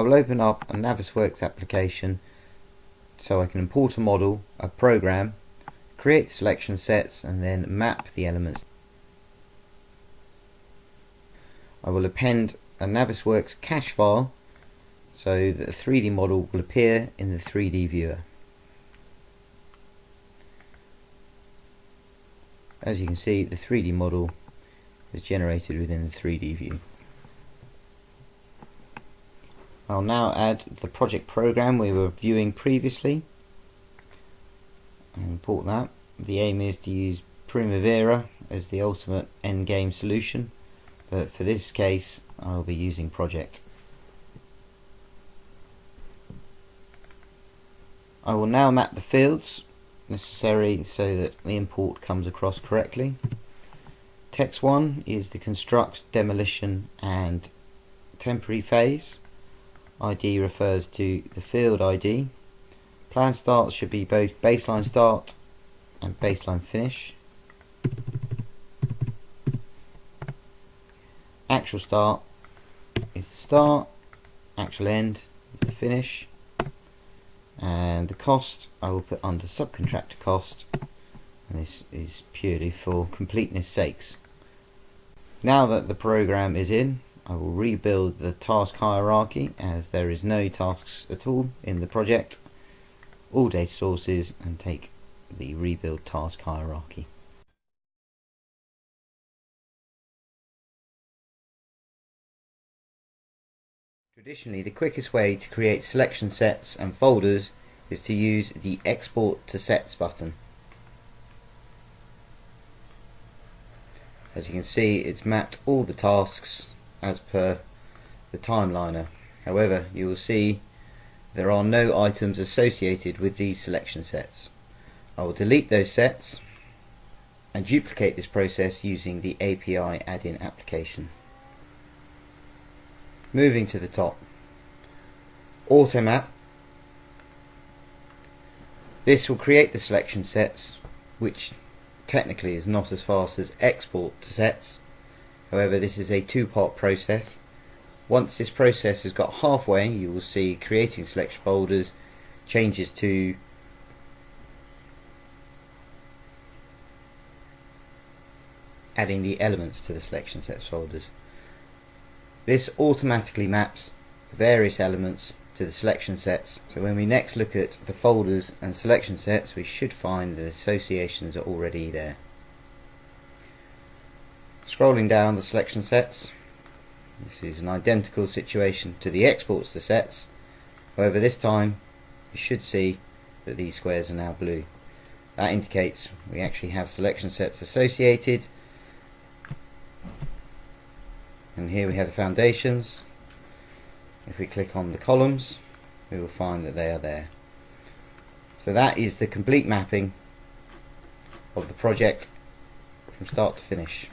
I will open up a Navisworks application so I can import a model, a program, create selection sets and then map the elements. I will append a Navisworks cache file so that the 3D model will appear in the 3D viewer. As you can see, the 3D model is generated within the 3D view. I'll now add the project program we were viewing previously and import that. The aim is to use Primavera as the ultimate endgame solution, but for this case I'll be using project. I will now map the fields necessary so that the import comes across correctly. Text 1 is the construct, demolition and temporary phase. ID refers to the field ID. Plan start should be both baseline start and baseline finish. Actual start is the start, actual end is the finish, and the cost I will put under subcontractor cost, and this is purely for completeness sakes. Now that the program is in, I will rebuild the task hierarchy as there is no tasks at all in the project, all data sources, and take the rebuild task hierarchy. Traditionally, the quickest way to create selection sets and folders is to use the Export to Sets button. As you can see, it's mapped all the tasks as per the timeliner. However, you will see there are no items associated with these selection sets. I will delete those sets and duplicate this process using the API add-in application. Moving to the top, Automap. This will create the selection sets, which technically is not as fast as Export to Sets. However, this is a two-part process. Once this process has got halfway, you will see creating selection folders changes to adding the elements to the selection sets folders. This automatically maps the various elements to the selection sets, so when we next look at the folders and selection sets, we should find the associations are already there. Scrolling down the selection sets, this is an identical situation to the exports to sets. However, this time you should see that these squares are now blue. That indicates we actually have selection sets associated, and here we have the foundations. If we click on the columns, we will find that they are there. So that is the complete mapping of the project from start to finish.